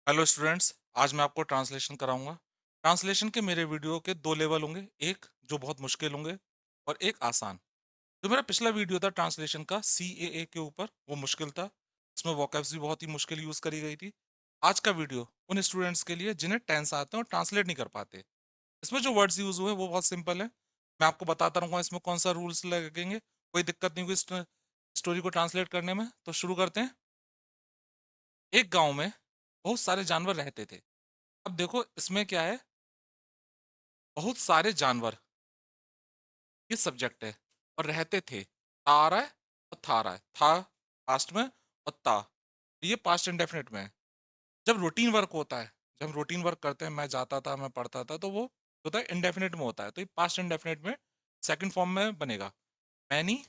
Hello students. आज मैं आपको ट्रांसलेशन कराऊंगा। ट्रांसलेशन के मेरे वीडियो के दो लेवल होंगे, एक जो बहुत मुश्किल होंगे और एक आसान। जो मेरा पिछला वीडियो था ट्रांसलेशन का CAA के ऊपर, वो मुश्किल था। इसमें वोकैब्स भी बहुत ही मुश्किल यूज करी गई थी। आज का वीडियो उन स्टूडेंट्स के लिए जिन्हें टेंस आते हैं और ट्रांसलेट नहीं कर पाते। इसमें जो वर्ड्स यूज हुए वो बहुत सिंपल है। मैं आपको बताता रहूंगा इसमें कौन सा रूल्स लगेंगे। कोई दिक्कत नहीं होगी स्टोरी को ट्रांसलेट करने में। तो शुरू करते हैं। एक गांव में बहुत सारे जानवर रहते थे। अब देखो इसमें क्या है, बहुत सारे जानवर, ये सब्जेक्ट है और रहते थे। ता आ रहा है और था आ रहा है, था पास्ट में और ता ये पास्ट इंडेफिनिट में है। जब रूटीन वर्क होता है, जब हम रूटीन वर्क करते हैं, मैं जाता था, मैं पढ़ता था, तो वो होता है इंडेफिनिट में होता है, तो ये पास्ट इंडेफिनिट में सेकंड फॉर्म में बनेगा। मैनी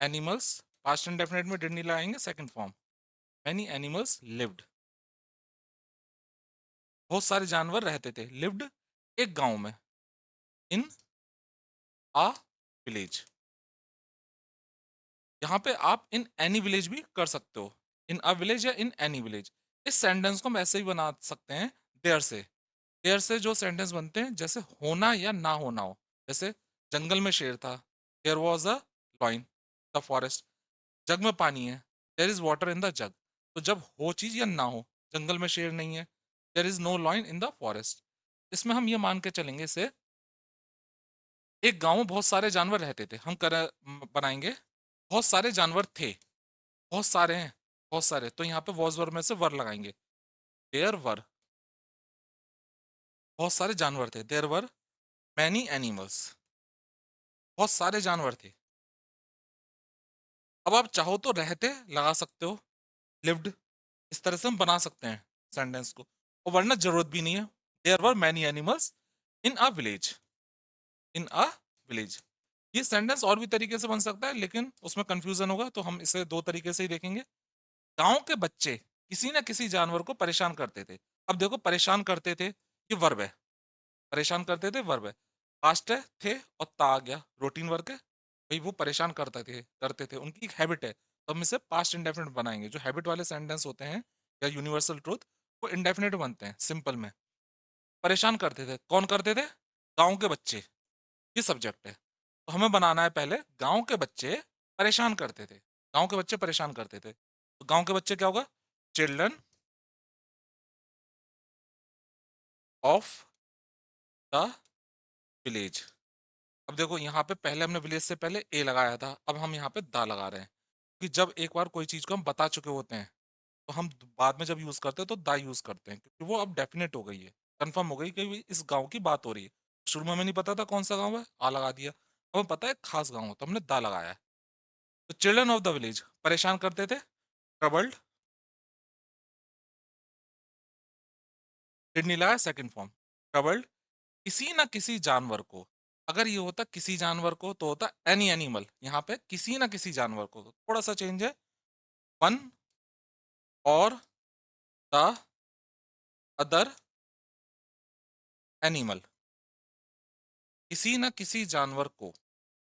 एनिमल्स, पास्ट इंडेफिनिट में डिड नहीं लाएंगे, second form. Many animals lived, बहुत सारे जानवर रहते थे, लिव्ड एक गांव में, इन आ विलेज। यहाँ पे आप इन एनी विलेज भी कर सकते हो, इन अ विलेज या इन एनी विलेज। इस सेंटेंस को हम ऐसे ही बना सकते हैं, देयर से। देयर से जो सेंटेंस बनते हैं जैसे होना या ना होना हो। जैसे जंगल में शेर था, there was a lion the forest. Jug में पानी है, there is water in the jug. तो जब हो चीज या ना हो, जंगल में शेर नहीं है, there is no lion in the forest. इसमें हम ये मान के चलेंगे इसे, एक गांव में बहुत सारे जानवर रहते थे, हम बनाएंगे बहुत सारे जानवर थे। बहुत सारे हैं, बहुत सारे, तो यहाँ पे वॉज वर में से वर लगाएंगे। देयर वर, बहुत सारे जानवर थे, देयर वर मैनी एनिमल्स, बहुत सारे जानवर थे। अब आप चाहो तो रहते लगा सकते हो, लिव्ड, इस तरह से हम बना सकते हैं सेंटेंस को, और वरना जरूरत भी नहीं है। There were many animals in a village, in a village. ये सेंटेंस और भी तरीके से बन सकता है, लेकिन उसमें कंफ्यूजन होगा, तो हम इसे दो तरीके से ही देखेंगे। गांव के बच्चे किसी न किसी जानवर को परेशान करते थे। अब देखो, परेशान करते थे, ये वर्ब है, परेशान करते थे वर्ब है। पास्ट है, थे और ता आ गया, रूटीन वर्क है। भाई वो परेशान करते थे, उनकी एक हैबिट है, तो हम इसे पास्ट इंडेफिनिट बनाएंगे। जो हैबिट वाले सेंटेंस होते हैं या यूनिवर्सल ट्रूथ, वो इंडेफिनिट बनते हैं सिंपल में। परेशान करते थे, कौन करते थे? गांव के बच्चे, ये सब्जेक्ट है। तो हमें बनाना है पहले, गांव के बच्चे परेशान करते थे, गांव के बच्चे परेशान करते थे, तो गांव के बच्चे क्या होगा? Children of the village. अब देखो यहाँ पे पहले हमने विलेज से पहले ए लगाया था, अब हम यहाँ पे दा लगा रहे हैं, कि जब एक बार कोई चीज को हम बता चुके होते हैं, तो हम बाद में जब यूज करते हैं तो दा यूज करते हैं, क्योंकि वो अब डेफिनेट हो गई है, कंफर्म हो गई कि भी इस गांव की बात हो रही है। शुरू में हमें नहीं पता था कौन सा गांव है, आ लगा दिया। अब हमें पता है खास गांव है, तो हमने दा लगाया है। तो चिल्ड्रन ऑफ द विलेज परेशान करते थे, ट्रबल्ड, डिड नहीं लगाया, सेकंड फॉर्म, ट्रबल्ड किसी ना किसी जानवर को। अगर ये होता किसी जानवर को तो होता एनी एनिमल, यहाँ पे किसी ना किसी जानवर को, तो थोड़ा सा चेंज है, वन और द अदर एनिमल, किसी न किसी जानवर को,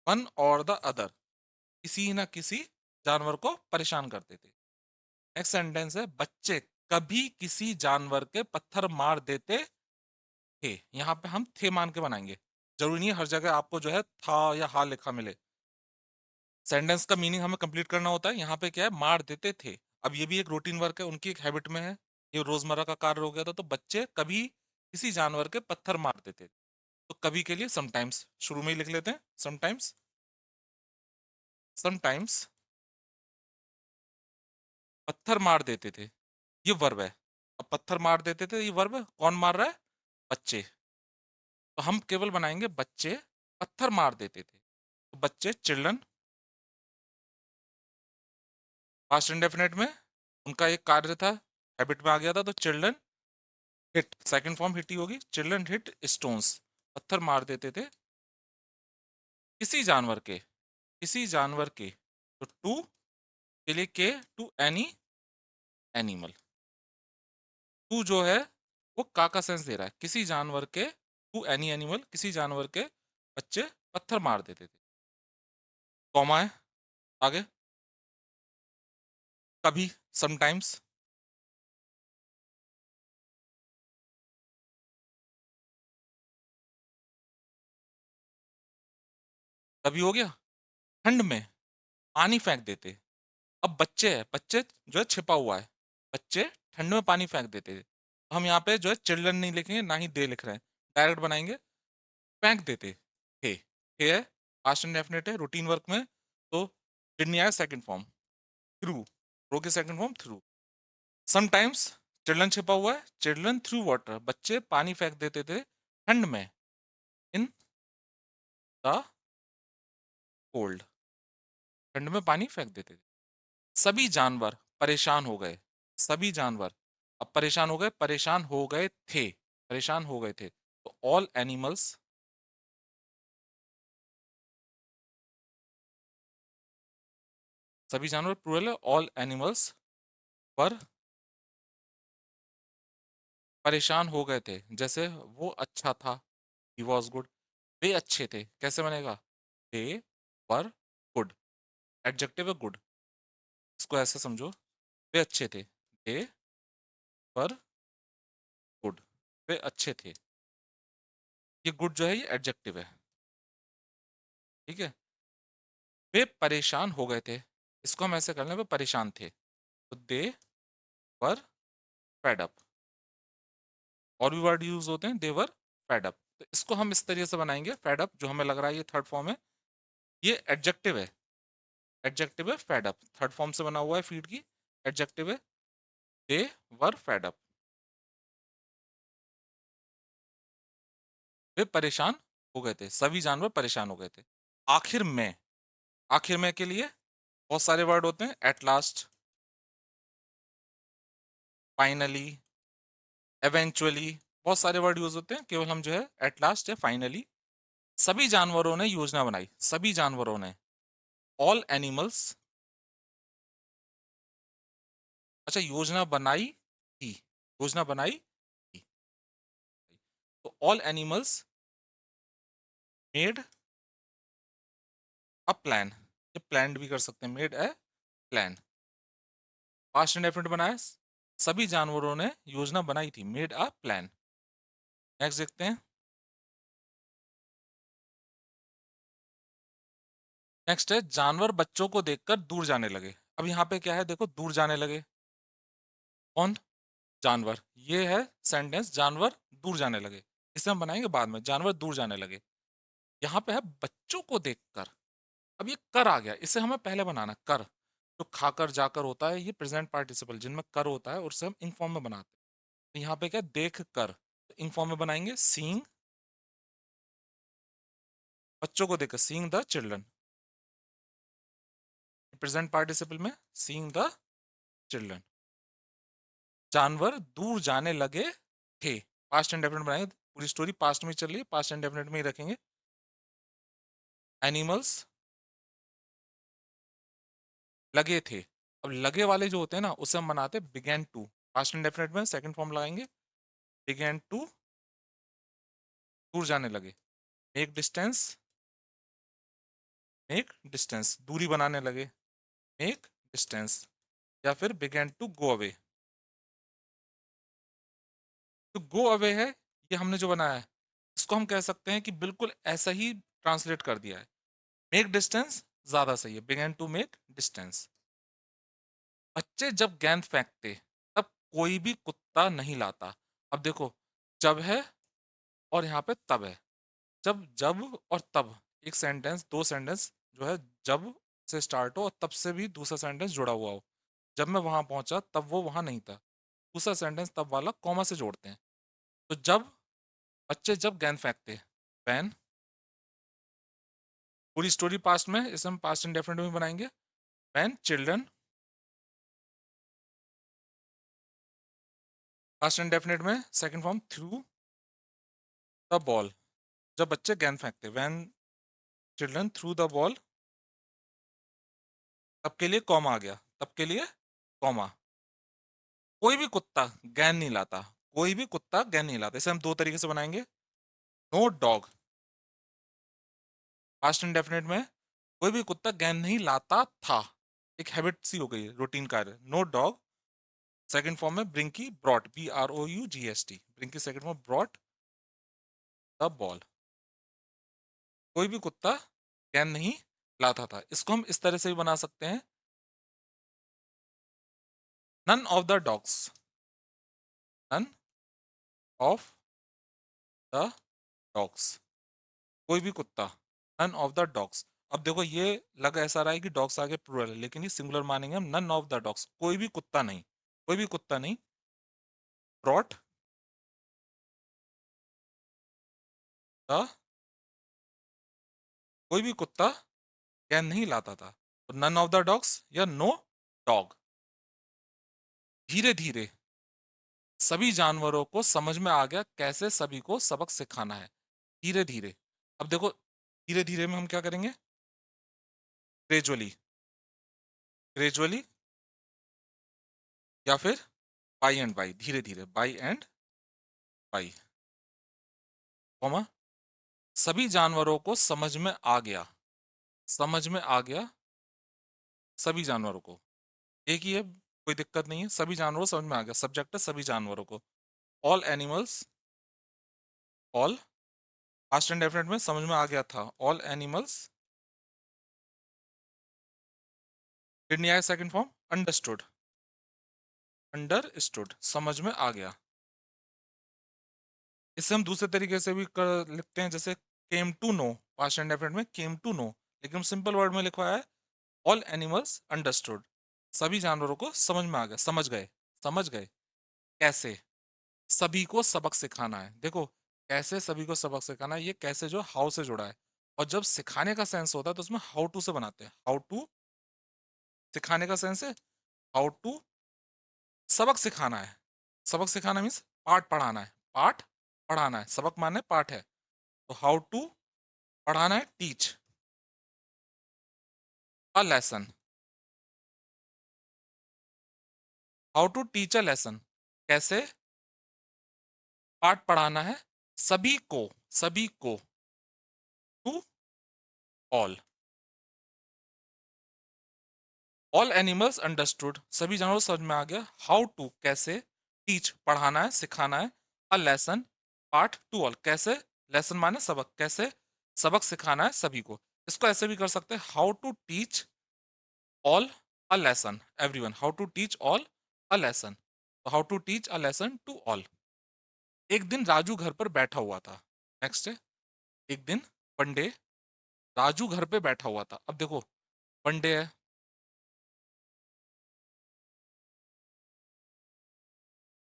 वन और द अदर, किसी न किसी जानवर को परेशान करते थे। नेक्स्ट सेंटेंस है, बच्चे कभी किसी जानवर के पत्थर मार देते थे। यहाँ पे हम थे मान के बनाएंगे, जरूरी नहीं है हर जगह आपको जो है था या हा लिखा मिले। सेंटेंस का मीनिंग हमें कंप्लीट करना होता है। यहाँ पे क्या है, मार देते थे। अब ये भी एक रूटीन वर्क है, उनकी एक हैबिट में है, ये रोजमर्रा का कार्य हो गया था। तो बच्चे कभी किसी जानवर के पत्थर मार देते थे। तो कभी के लिए समटाइम्स शुरू में ही लिख लेते हैं, समटाइम्स, समटाइम्स पत्थर मार देते थे, ये वर्ब है। अब पत्थर मार देते थे, ये वर्ब है, कौन मार रहा है? बच्चे। तो हम केवल बनाएंगे बच्चे पत्थर मार देते थे, तो बच्चे चिल्ड्रन, पास्ट इंडेफिनिट में उनका एक कार्य था, हैबिट में आ गया था, तो children hit, second form hit ही होगी, चिल्ड्रन हिट स्टोन्स, पत्थर मार देते थे किसी जानवर के, किसी जानवर के। तो टू के लिए के, टू एनी एनिमल, टू जो है वो का सेंस दे रहा है, किसी जानवर के, टू एनी एनिमल, किसी जानवर के बच्चे पत्थर मार देते थे। कॉमा है आगे, कभी, समटाइम्स, तभी हो गया। ठंड में पानी फेंक देते। अब बच्चे हैं, बच्चे जो है छिपा हुआ है, बच्चे ठंड में पानी फेंक देते थे। हम यहाँ पे जो है चिल्ड्रन नहीं लिखेंगे, ना ही दे लिख रहे हैं, डायरेक्ट बनाएंगे, फेंक देते थे। है पास्ट इंडेफिनिट है रूटीन वर्क में, तो डिड नहीं आया सेकंड फॉर्म, थ्रू, रो की second form through. Sometimes children छिपा हुआ है, चिल्ड्रन थ्रू वाटर, बच्चे पानी फेंक देते थे ठंड में, इन द कोल्ड, ठंड में पानी फेंक देते थे। सभी जानवर परेशान हो गए, सभी जानवर अब परेशान हो गए, परेशान हो गए थे, परेशान हो गए थे, तो ऑल एनिमल्स, सभी जानवर प्लूरल है, ऑल एनिमल्स पर परेशान हो गए थे। जैसे वो अच्छा था, ही वॉज गुड, वे अच्छे थे, कैसे बनेगा, दे वर गुड, एडजेक्टिव है गुड, इसको ऐसे समझो, वे अच्छे थे, दे वर गुड, वे अच्छे थे। ये गुड जो है ये एडजेक्टिव है, ठीक है। वे परेशान हो गए थे, इसको हम ऐसे कर लें, वे परेशान थे, तो दे वर फेड अप। और भी वर्ड यूज होते हैं, दे वर फेड अप, तो इसको हम इस तरीके से बनाएंगे, फेड अप जो हमें लग रहा है ये थर्ड फॉर्म है, ये एडजेक्टिव है, एडजेक्टिव है फेड अप, थर्ड फॉर्म से बना हुआ है फीड की, एडजेक्टिव है, दे वर फेड अप, वे परेशान हो गए थे, सभी जानवर परेशान हो गए थे। आखिर में, आखिर में के लिए बहुत सारे वर्ड होते हैं, एट लास्ट, फाइनली, एवेंचुअली, बहुत सारे वर्ड यूज होते हैं, केवल हम जो है एट लास्ट या फाइनली। सभी जानवरों ने योजना बनाई, सभी जानवरों ने, ऑल एनिमल्स, अच्छा योजना बनाई थी, योजना बनाई थी, तो all animals made a plan, ये प्लान भी कर सकते हैं, made a plan, past indefinite बनाया, सभी जानवरों ने योजना बनाई थी, मेड अ प्लान। नेक्स्ट देखते हैं, नेक्स्ट है जानवर बच्चों को देखकर दूर जाने लगे। अब यहाँ पे क्या है देखो, दूर जाने लगे, कौन, जानवर, ये है सेंटेंस, जानवर दूर जाने लगे, इसे हम बनाएंगे बाद में, जानवर दूर जाने लगे। यहाँ पे है बच्चों को देखकर, अब ये कर आ गया, इसे हमें पहले बनाना, कर जो खाकर जाकर होता है, ये प्रेजेंट पार्टिसिपल जिनमें कर होता है, और उसे हम इन फॉर्म में बनाते हैं। तो यहाँ पे क्या है, देख कर, तो इन फॉर्म में बनाएंगे, सीइंग, बच्चों को देखकर, seeing the children, present participle में सीइंग द चिल्ड्रन। जानवर दूर जाने लगे थे, पास्ट इंडेफिनिट बनाएंगे, पूरी स्टोरी पास्ट में चल रही है, पास्ट इंडेफिनिट में ही रखेंगे। एनिमल्स लगे थे, अब लगे वाले जो होते हैं ना, उसे हम बनाते हैं बिगेन टू, पास्ट इंडेफिनिट में सेकंड फॉर्म लगाएंगे, बिगेन टू, दूर जाने लगे, मेक डिस्टेंस, मेक डिस्टेंस, दूरी बनाने लगे, मेक डिस्टेंस, या फिर बिगेन टू गो अवे। तो गो अवे है, ये हमने जो बनाया है, इसको हम कह सकते हैं कि बिल्कुल ऐसा ही ट्रांसलेट कर दिया है, मेक डिस्टेंस ज्यादा सही है, बिगेन टू मेक डिस्टेंस। बच्चे जब गेंद फेंकते, तब कोई भी कुत्ता नहीं लाता। अब देखो, जब है और यहाँ पे तब है, जब जब और तब, एक सेंटेंस, दो सेंटेंस जो है, जब से स्टार्ट हो और तब से भी दूसरा सेंटेंस जुड़ा हुआ हो, जब मैं वहां पहुंचा तब वो वहां नहीं था, दूसरा सेंटेंस तब वाला कॉमा से जोड़ते हैं। तो जब, बच्चे जब गेंद फेंकते, वैन, पूरी स्टोरी पास्ट में, इसे हम पास्ट इंडेफिनिट में बनाएंगे, वैन चिल्ड्रन, पास्ट इंडेफिनिट में second form threw the ball, जब बच्चे गेंद फेंकते, when children threw the ball, तब के लिए कॉमा आ गया, तब के लिए कॉमा, कोई भी कुत्ता गेंद नहीं लाता, कोई भी कुत्ता गेंद नहीं लाता, इसे हम दो तरीके से बनाएंगे, नो डॉग, पास्ट इंडेफिनिट में कोई भी कुत्ता गेंद नहीं लाता था, एक हैबिट सी हो गई, रूटीन कार्य, नो डॉग, सेकंड फॉर्म में ब्रिंकी ब्रॉट, BROUGST, ब्रिंकी second form brought the ball, कोई भी कुत्ता कैन नहीं लाता था। इसको हम इस तरह से भी बना सकते हैं, none of the dogs, none of the dogs, कोई भी कुत्ता, नन ऑफ द डॉग्स। अब देखो ये लग ऐसा रहा है कि डॉग्स आगे प्लूरल है, लेकिन ये सिंगुलर मानेंगे हम, नन ऑफ द डॉग्स, कोई भी कुत्ता नहीं, कोई भी कुत्ता नहीं, ब्रॉट द, कोई भी कुत्ता कैन नहीं लाता था, तो नन ऑफ द डॉग्स या नो डॉग। धीरे धीरे सभी जानवरों को समझ में आ गया कैसे सभी को सबक सिखाना है, धीरे धीरे। अब देखो धीरे धीरे में हम क्या करेंगे, ग्रेजुअली, ग्रेजुअली या फिर बाई एंड बाई, धीरे धीरे, बाई एंड बाई, कॉमा, सभी जानवरों को समझ में आ गया, समझ में आ गया सभी जानवरों को, एक ही है, कोई दिक्कत नहीं है, सभी जानवरों को समझ में आ गया, सब्जेक्ट है सभी जानवरों को, all animals, all, past indefinite में समझ में आ गया था, ऑल एनिमल्स, फिर नहीं आया सेकंड फॉर्म, अंडरस्टूड, अंडरस्टूड, समझ में आ गया। इसे हम दूसरे तरीके से भी लिखते हैं, जैसे came to know, past indefinite में केम टू नो, लेकिन हम सिंपल वर्ड में लिखवाया है ऑल एनिमल्स अंडरस्टूड, सभी जानवरों को समझ में आ गया, समझ गए, समझ गए, कैसे सभी को सबक सिखाना है। देखो कैसे सभी को सबक सिखाना है, ये कैसे जो हाउ से जुड़ा है, और जब सिखाने का सेंस होता है तो उसमें हाउ टू से बनाते हैं, हाउ टू, सिखाने का सेंस है हाउ टू, सबक सिखाना है, सबक सिखाना मीन्स पाठ पढ़ाना है, पाठ पढ़ाना है, सबक माने पाठ है, तो हाउ टू पढ़ाना है, teach a lesson, how to teach a lesson, कैसे पाठ पढ़ाना है सभी को, सभी को, to all, all animals understood, सभी जानवरों को समझ में आ गया, हाउ टू कैसे, टीच पढ़ाना है सिखाना है, अ लेसन पाठ, टू ऑल कैसे, लेसन माने सबक, कैसे सबक सिखाना है सभी को। इसको ऐसे भी कर सकते हैं, how to teach all a lesson everyone, how to teach all a lesson, how to teach a lesson to all. एक दिन राजू घर पर बैठा हुआ था, नेक्स्ट है, एक दिन वन डे राजू घर पे बैठा हुआ था। अब देखो वन डे है,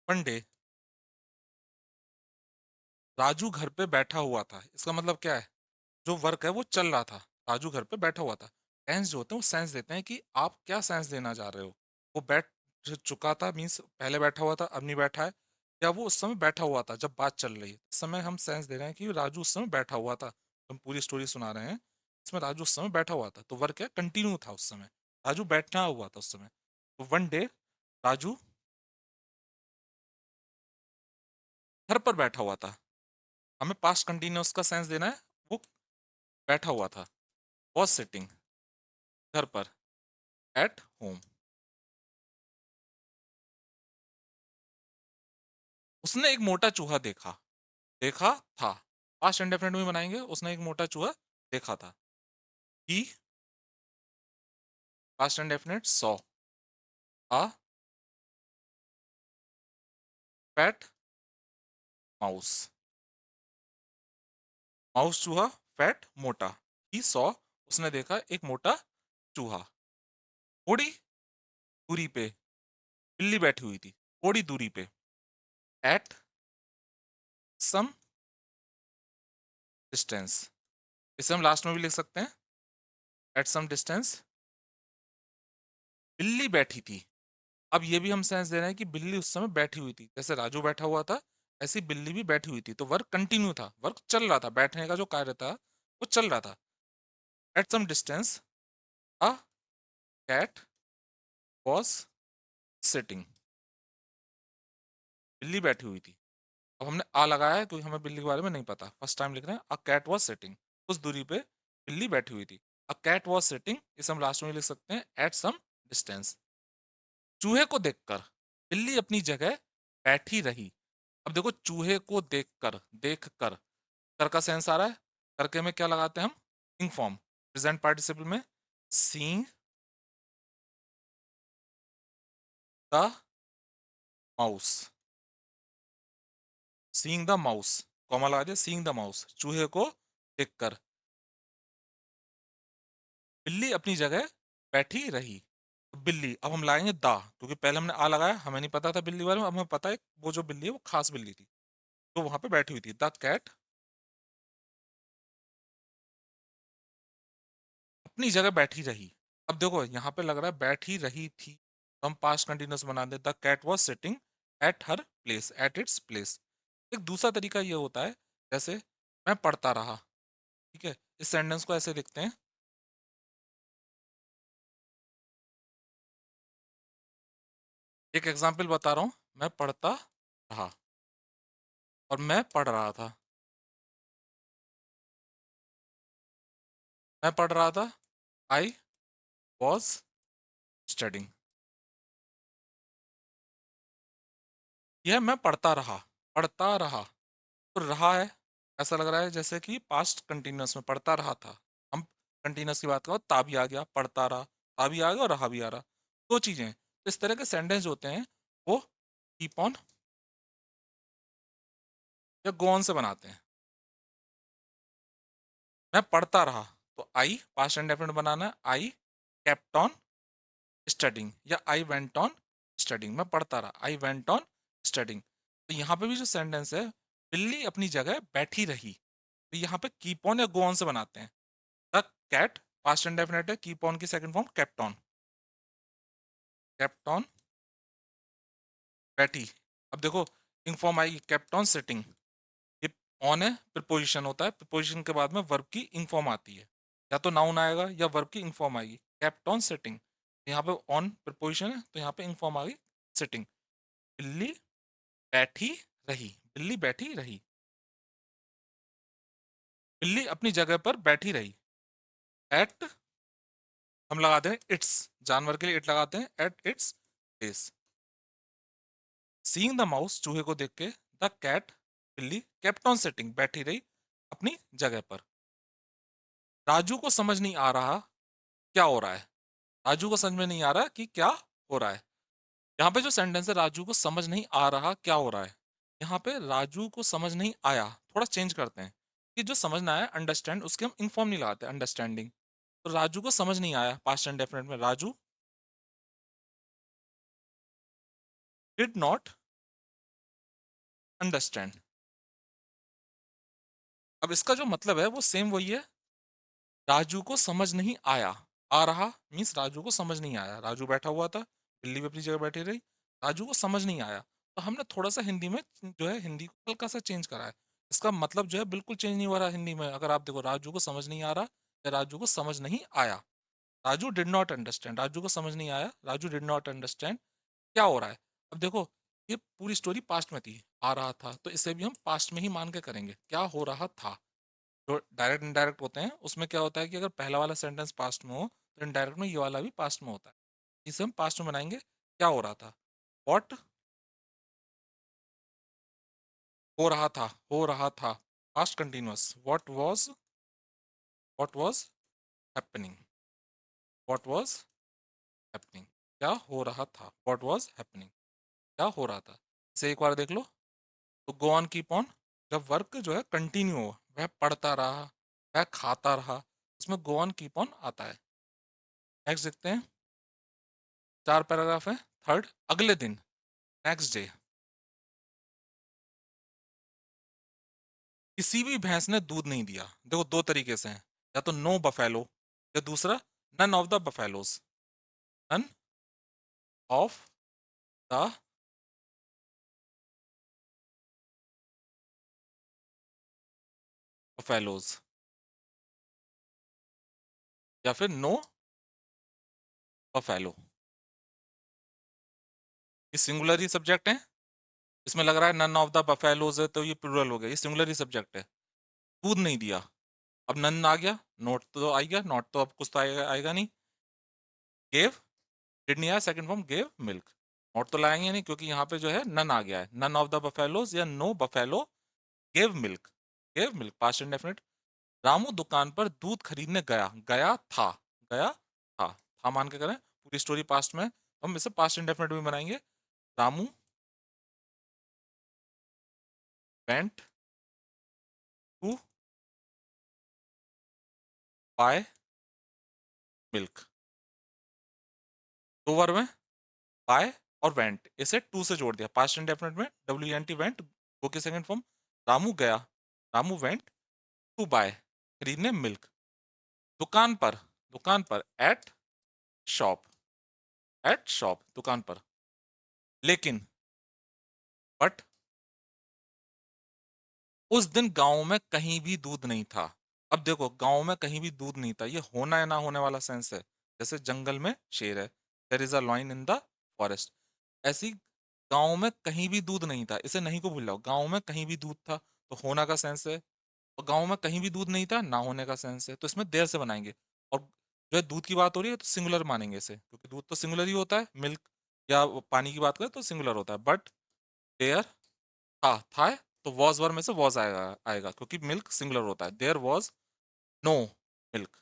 वन डे राजू घर पे बैठा हुआ था, इसका मतलब क्या है, जो वर्क है वो चल रहा था, राजू घर पे बैठा हुआ था। टेंस जो होते हैं वो सेंस देते हैं कि आप क्या सेंस देना चाह रहे हो, वो बैठ चुका था मीन्स पहले बैठा हुआ था अब नहीं बैठा है, या वो उस समय बैठा हुआ था जब बात चल रही है, इस समय हम सेंस दे रहे हैं कि राजू उस समय बैठा हुआ था, हम पूरी स्टोरी सुना रहे हैं, इसमें राजू उस समय बैठा हुआ था, तो वर्क है कंटिन्यू था उस समय, राजू बैठना हुआ था उस समय, तो वन डे राजू घर पर बैठा हुआ था, हमें पास्ट कंटिन्यूअस का सेंस देना है, वो बैठा हुआ था, वॉज सिटिंग, घर पर, एट होम, उसने एक मोटा चूहा देखा, देखा था, पास्ट इंडेफिनिट में बनाएंगे, उसने एक मोटा चूहा देखा था, he, past indefinite saw a fat mouse, mouse चूहा, फैट मोटा, ही सॉ उसने देखा एक मोटा चूहा, थोड़ी दूरी पे बिल्ली बैठी हुई थी, थोड़ी दूरी पे, एट सम डिस्टेंस, इसे हम लास्ट में भी लिख सकते हैं, एट सम डिस्टेंस बिल्ली बैठी थी। अब ये भी हम सेंस दे रहे हैं कि बिल्ली उस समय बैठी हुई थी, जैसे राजू बैठा हुआ था ऐसी बिल्ली भी बैठी हुई थी, तो वर्क कंटिन्यू था, वर्क चल रहा था, बैठने का जो कार्य था वो चल रहा था। At some distance a cat was sitting, बिल्ली बैठी हुई थी, अब हमने आ लगाया है क्योंकि हमें बिल्ली के बारे में नहीं पता, फर्स्ट टाइम लिख रहे हैं, अ कैट वॉज सिटिंग, उस दूरी पे बिल्ली बैठी हुई थी, अ कैट वॉज सिटिंग इसे हम लास्ट में लिख सकते हैं एट सम डिस्टेंस, चूहे को देखकर बिल्ली अपनी जगह बैठी रही। अब देखो चूहे को देखकर, देख कर, कर का सेंस आ रहा है, करके में क्या लगाते हैं हम, इंग फॉर्म, प्रेजेंट पार्टिसिपल में seeing the mouse, seeing the mouse, comma लगा दिया, सीइंग द माउस, चूहे को देखकर। बिल्ली अपनी जगह बैठी रही। बिल्ली, अब हम लाएंगे द, क्योंकि पहले हमने आ लगाया, हमें नहीं पता था बिल्ली वाले में, अब हमें पता है वो जो बिल्ली है वो खास बिल्ली थी, तो वहां पे बैठी हुई थी। द कैट अपनी जगह बैठी रही। अब देखो यहाँ पे लग रहा है बैठी रही थी, तो हम पास्ट कंटिन्यूअस बना दे, the cat was sitting at her place, at its place. एक दूसरा तरीका ये होता है, जैसे मैं पढ़ता रहा, ठीक है, इस सेंटेंस को ऐसे लिखते हैं, एक एग्जाम्पल बता रहा हूं, मैं पढ़ता रहा और मैं पढ़ रहा था, मैं पढ़ रहा था, आई वॉज स्टडिंग। यह मैं पढ़ता रहा, तो रहा है, ऐसा लग रहा है जैसे कि पास्ट कंटिन्यूअस में पढ़ता रहा था। हम कंटिन्यूअस की बात करो, ता भी आ गया, पढ़ता रहा, ता भी आ गया और रहा भी आ रहा, दो चीजें। तो इस तरह के सेंटेंस होते हैं वो कीप ऑन या गो ऑन से बनाते हैं। मैं पढ़ता रहा, तो आई पास्ट इंडेफिनिट बनाना है, आई केप्ट ऑन स्टडिंग या आई वेंट ऑन स्टडिंग। मैं पढ़ता रहा, आई वेंट ऑन स्टडिंग। तो यहाँ पे भी जो सेंटेंस है, बिल्ली अपनी जगह बैठी रही, तो यहाँ पे कीप ऑन या गो ऑन से बनाते हैं। द कैट पास्ट इंडेफिनिट है, कीप ऑन की second form kept on, kept on बैठी। अब देखो इंग फॉर्म आएगी केप्ट ऑन सिटिंग, ये ऑन है, प्रीपोजिशन होता है, प्रीपोजिशन के बाद में वर्ब की इंग फॉर्म आती है, या तो नाउन आएगा या वर्ब की इंग फॉर्म आएगी। केप्ट ऑन सिटिंग, यहाँ पे ऑन प्रीपोजिशन है, तो यहाँ पे इंग फॉर्म आ गई सिटिंग। बिल्ली बैठी रही, बिल्ली बैठी रही, बिल्ली अपनी जगह पर बैठी रही। एट हम लगाते हैं इट्स, जानवर के लिए इट लगाते हैं, eight its place. Seeing the mouse, चूहे को देख के, द कैट बिल्ली केप्ट ऑन सिटिंग बैठी रही अपनी जगह पर। राजू को समझ नहीं आ रहा क्या हो रहा है, राजू को समझ में नहीं आ रहा कि क्या हो रहा है। यहाँ पे जो सेंटेंस है, राजू को समझ नहीं आ रहा क्या हो रहा है, यहाँ पे राजू को समझ नहीं आया, थोड़ा चेंज करते हैं कि जो समझना है अंडरस्टैंड, उसके हम इन्फॉर्म नहीं लगाते, अंडरस्टैंडिंग। तो राजू को समझ नहीं आया, पास्ट एंड डेफिनेट में राजू डिड नॉट अंडरस्टैंड। अब इसका जो मतलब है वो सेम वही है, राजू को समझ नहीं आया, आ रहा मीन्स राजू को समझ नहीं आया, राजू बैठा हुआ था, बिल्ली भी अपनी जगह बैठी रही, राजू को समझ नहीं आया, तो हमने थोड़ा सा हिंदी में जो है हिंदी को हल्का सा चेंज करा है। इसका मतलब जो है बिल्कुल चेंज नहीं हो रहा हिंदी में। अगर आप देखो, राजू को समझ नहीं आ रहा या राजू को समझ नहीं आया, Raju did not understand, Raju को समझ नहीं आया, राजू डिड नॉट अंडरस्टैंड क्या हो रहा है। अब देखो, ये पूरी स्टोरी पास्ट में थी, आ रहा था, तो इसे भी हम पास्ट में ही मान के करेंगे, क्या हो रहा था। जो डायरेक्ट इनडायरेक्ट होते हैं उसमें क्या होता है कि अगर पहला वाला सेंटेंस पास्ट में हो, तो इनडायरेक्ट में ये वाला भी पास्ट में होता है। इसे हम पास्ट में बनाएंगे, क्या हो रहा था, वॉट हो रहा था, past continuous, what was happening, what was happening, क्या हो रहा था, वॉट वॉज हैपनिंग, क्या हो रहा था। इसे एक बार देख लो, तो गो ऑन कीप ऑन, जब वर्क जो है कंटिन्यू हो, वह पढ़ता रहा, वह खाता रहा, उसमें गो ऑन कीप ऑन आता है। नेक्स्ट देखते हैं, चार पैराग्राफ है। थर्ड, अगले दिन, नेक्स्ट डे, किसी भी भैंस ने दूध नहीं दिया। देखो दो तरीके से हैं, या तो नो बफेलो, या दूसरा none of the buffaloes, none of the buffaloes, या फिर नो बफेलो। ये सिंगुलर ही सब्जेक्ट है, इसमें लग रहा है नन ऑफ द बफेलोज है, तो ये प्लूरल हो गया, ये सिंगुलर ही सब्जेक्ट है। दूध नहीं दिया, अब नन आ गया, नोट तो आ गया, नॉट तो अब कुछ तो आएगा नहीं। गेव, डिड नहीं आया, second form gave milk, not तो लाएंगे नहीं क्योंकि यहाँ पे जो है नन आ गया है, नन ऑफ द बफेलोज या no buffalo gave milk, gave milk past indefinite. Ramu दुकान पर दूध खरीदने गया, गया था, गया था मान के करें, पूरी स्टोरी पास्ट में, हम इसे पास्ट इंडेफिनिट में बनाएंगे। Ramu went to buy milk. दो वर्ब में बाय और वेंट, इसे टू से जोड़ दिया, पास्ट इंडेफिनिट में W N T went, go की सेकंड फॉर्म। रामू गया, रामू वेंट टू बाय, खरीदने मिल्क, दुकान पर, दुकान पर एट शॉप, एट शॉप दुकान पर। लेकिन बट उस दिन गांव में कहीं भी दूध नहीं था। अब देखो गांव में कहीं भी दूध नहीं था, ये होना या ना होने वाला सेंस है। जैसे जंगल में शेर है, there is a lion in the forest, ऐसी गांव में कहीं भी दूध नहीं था, इसे नहीं को भूल जाओ, गांव में कहीं भी दूध था तो होना का सेंस है, और गांव में कहीं भी दूध नहीं था ना होने का सेंस है, तो इसमें देर से बनाएंगे। और जो है दूध की बात हो रही है तो सिंगुलर मानेंगे इसे, क्योंकि दूध तो सिंगुलर ही होता है, मिल्क या पानी की बात करें तो सिंगुलर होता है। बट देयर था है, तो वॉज वर में से वॉज आएगा, आएगा क्योंकि मिल्क सिंगुलर होता है। There was no milk,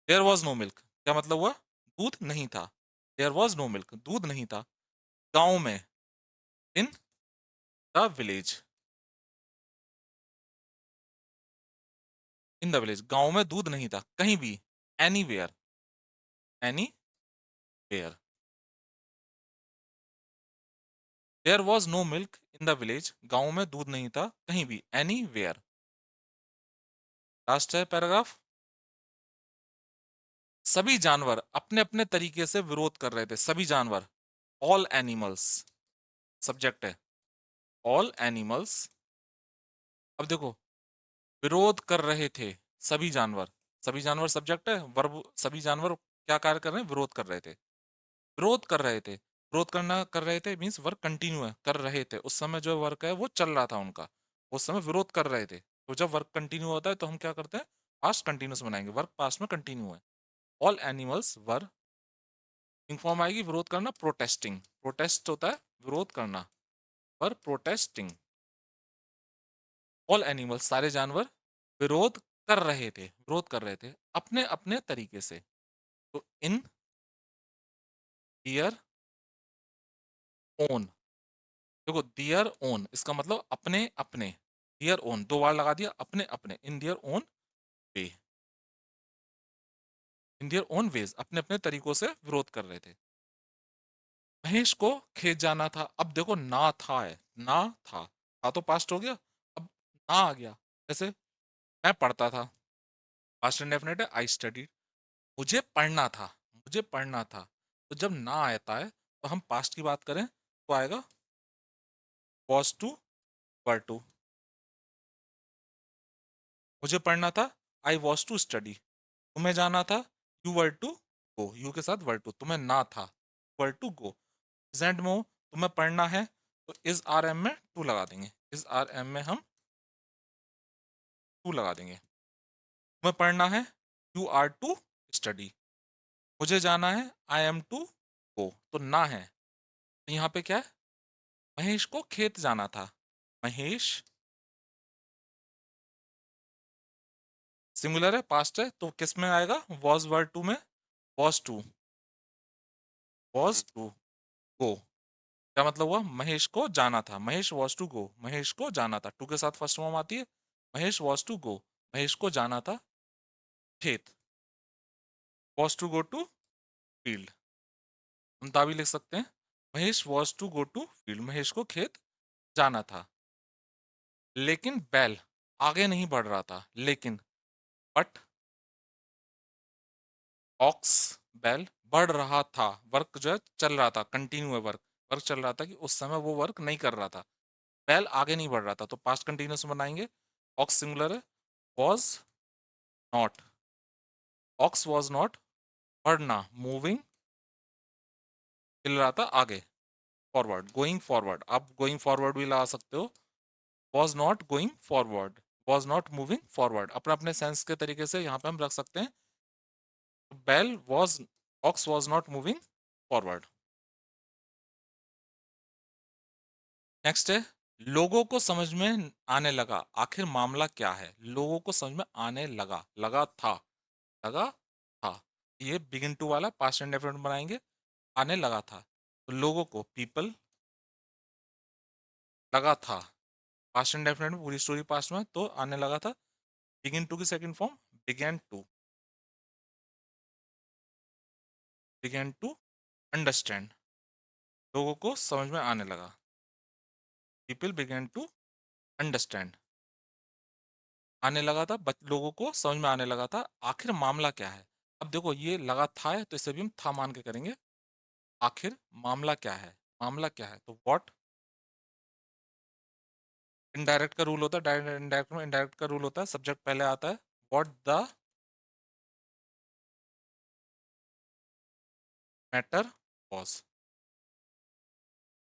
there was no milk क्या मतलब हुआ, दूध नहीं था। देयर वॉज नो मिल्क, दूध नहीं था गांव में, in the village, in the village गांव में दूध नहीं था कहीं भी, anywhere, anywhere. There was no milk in the village, गांव में दूध नहीं था कहीं भी, एनी वेयर। लास्ट है पैराग्राफ। सभी जानवर अपने अपने तरीके से विरोध कर रहे थे, सभी जानवर, ऑल एनिमल्स सब्जेक्ट है, ऑल एनिमल्स। अब देखो विरोध कर रहे थे सभी जानवर, सभी जानवर सब्जेक्ट है, वर्ब सभी जानवर क्या कार्य कर रहे हैं, विरोध कर रहे थे, विरोध कर रहे थे, विरोध करना कर रहे थे मीन्स वर्क कंटिन्यू है, कर रहे थे, उस समय जो वर्क है वो चल रहा था उनका, उस समय विरोध कर रहे थे। तो जब वर्क कंटिन्यू होता है तो हम क्या करते हैं, पास्ट कंटिन्यूस बनाएंगे, वर्क पास्ट में कंटिन्यू है। ऑल एनिमल्स वर, फॉर्म आएगी विरोध करना, प्रोटेस्टिंग, प्रोटेस्ट होता है विरोध करना, पर प्रोटेस्टिंग। ऑल एनिमल्स सारे जानवर विरोध कर रहे थे, विरोध कर रहे थे अपने अपने तरीके से। तो इन दियर ओन, देखो दियर ओन इसका मतलब अपने अपने, दियर ओन दो बार लगा दिया, अपने अपने, in their own way, in their own ways अपने अपने तरीकों से विरोध कर रहे थे। महेश को खेत जाना था, अब देखो ना था है, ना था तो पास्ट हो गया, अब ना आ गया। जैसे मैं पढ़ता था, पास्ट इंडेफिनिट है आई स्टडी, मुझे पढ़ना था, मुझे पढ़ना था, तो जब ना आता है तो हम पास्ट की बात करें तो आएगा वॉज टू वर टू, मुझे पढ़ना था आई वॉज टू स्टडी, तुम्हें जाना था you were to go, you के साथ वर टू, तुम्हें ना था वर टू गो। प्रेजेंट में हो तुम्हें पढ़ना है तो इज आर एम में टू लगा देंगे, इज आर एम में हम टू लगा देंगे। तुम्हें पढ़ना है यू आर टू स्टडी, मुझे जाना है आई एम टू गो, तो ना है, तो यहाँ पे क्या है, महेश को खेत जाना था, महेश सिंगुलर है पास्ट है तो किस में आएगा, वॉज वर्ड टू में, was to, was to go, क्या मतलब हुआ, महेश को जाना था, Mahesh was to go, Mahesh को जाना था, टू के साथ फर्स्ट फॉर्म आती है, Mahesh was to go, Mahesh को जाना था खेत, was to go to field, हम ता भी लिख सकते हैं, Mahesh was to go to field, Mahesh को खेत जाना था। लेकिन बैल आगे नहीं बढ़ रहा था, लेकिन बट ऑक्स बैल बढ़ रहा था, वर्क जो है चल रहा था, कंटिन्यू है वर्क, वर्क चल रहा था कि उस समय वो वर्क नहीं कर रहा था, बैल आगे नहीं बढ़ रहा था, तो पास्ट कंटिन्यूस बनाएंगे, ऑक्स सिंगुलर है, was not, ox was not बढ़ना, मूविंग चल रहा था आगे, फॉरवर्ड गोइंग फॉरवर्ड, आप गोइंग फॉरवर्ड भी लगा सकते हो, was not going forward, was not moving forward, अपने अपने सेंस के तरीके से यहाँ पे हम रख सकते हैं। बैल was, ox was not moving forward. Next है लोगों को समझ में आने लगा, आखिर मामला क्या है? लोगों को समझ में आने लगा, लगा था। ये बिगिन टू वाला पास्ट एंड डेफिनेट बनाएंगे, आने लगा था। तो लोगों को पीपल लगा था, पास्ट एंड डेफिनेट में पूरी स्टोरी पास्ट में, तो आने लगा था। बिगिन टू की second form began to, began to understand, लोगों को समझ में आने लगा। पीपल बिगेन टू अंडरस्टैंड, आने लगा था, लोगों को समझ में आने लगा था। आखिर मामला क्या है? अब देखो ये लगा था है, तो इसे भी हम था मान के करेंगे। आखिर मामला क्या है? मामला क्या है? तो व्हाट, इनडायरेक्ट का रूल होता है, डायरेक्ट इनडायरेक्ट में इनडायरेक्ट का रूल होता है, सब्जेक्ट पहले आता है। What the matter was,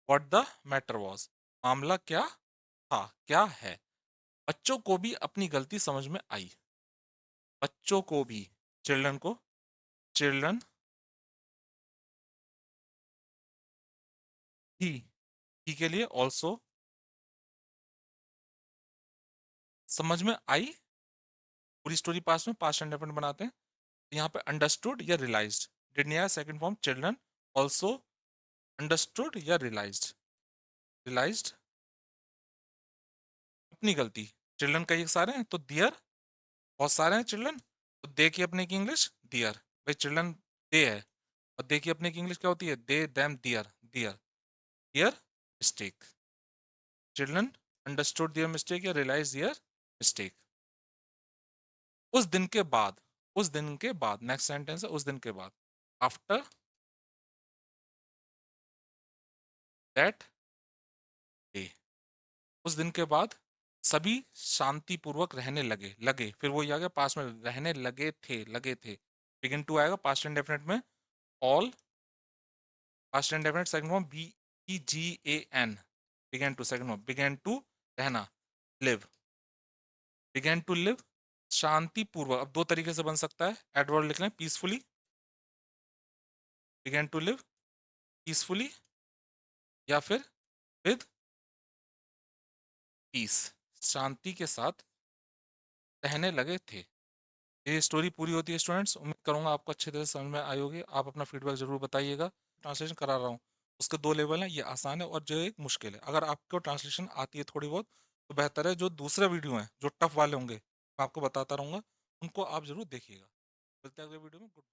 what the matter was, मामला क्या था, क्या है। बच्चों को भी अपनी गलती समझ में आई, बच्चों को भी, चिल्ड्रन को, चिल्ड्रन ही के लिए ऑल्सो, समझ में आई, पूरी स्टोरी पास में पास्ट एंड डेफिनेट बनाते हैं। यहाँ पे अंडरस्टूड या रियलाइज्ड, डिड नहीं आया, second form children also understood या रियलाइज्ड, रियलाइज्ड अपनी गलती। चिल्ड्रन कई सारे हैं, तो दियर बहुत सारे हैं चिल्ड्रन, तो दे की अपने की इंग्लिश दियर, भाई चिल्ड्रन दे है, और दे की अपने की इंग्लिश क्या होती है? They them their, their, their mistake, children understood their mistake या रियलाइज दियर मिस्टेक। उस दिन के बाद, उस दिन के बाद, नेक्स्ट सेंटेंस है उस दिन के बाद, आफ्टर दैट डे, उस दिन के बाद सभी शांतिपूर्वक रहने लगे, लगे फिर वही आ गया पास्ट में, रहने लगे थे, लगे थे। बिगिन टू आएगा पास्ट एंड डेफिनेट में, all, past indefinite second form B E G A N, began to second form, began to रहना, लिव, बिगेन टू लिव शांतिपूर्वक। अब दो तरीके से बन सकता है, एडवर्ड लिख लें, peacefully, began to live peacefully, या फिर विद पीस, शांति के साथ रहने लगे थे। ये स्टोरी पूरी होती है स्टूडेंट्स, उम्मीद करूंगा आपको अच्छी तरह से समझ में आई होगी। आप अपना फीडबैक जरूर बताइएगा। ट्रांसलेशन करा रहा हूँ, उसके दो लेवल हैं, ये आसान है और जो एक मुश्किल है। अगर आपको ट्रांसलेशन आती है थोड़ी बहुत, तो बेहतर है। जो दूसरे वीडियो हैं जो टफ वाले होंगे, मैं आपको बताता रहूंगा, उनको आप जरूर देखिएगा। मिलते हैं अगले वीडियो में। गुड।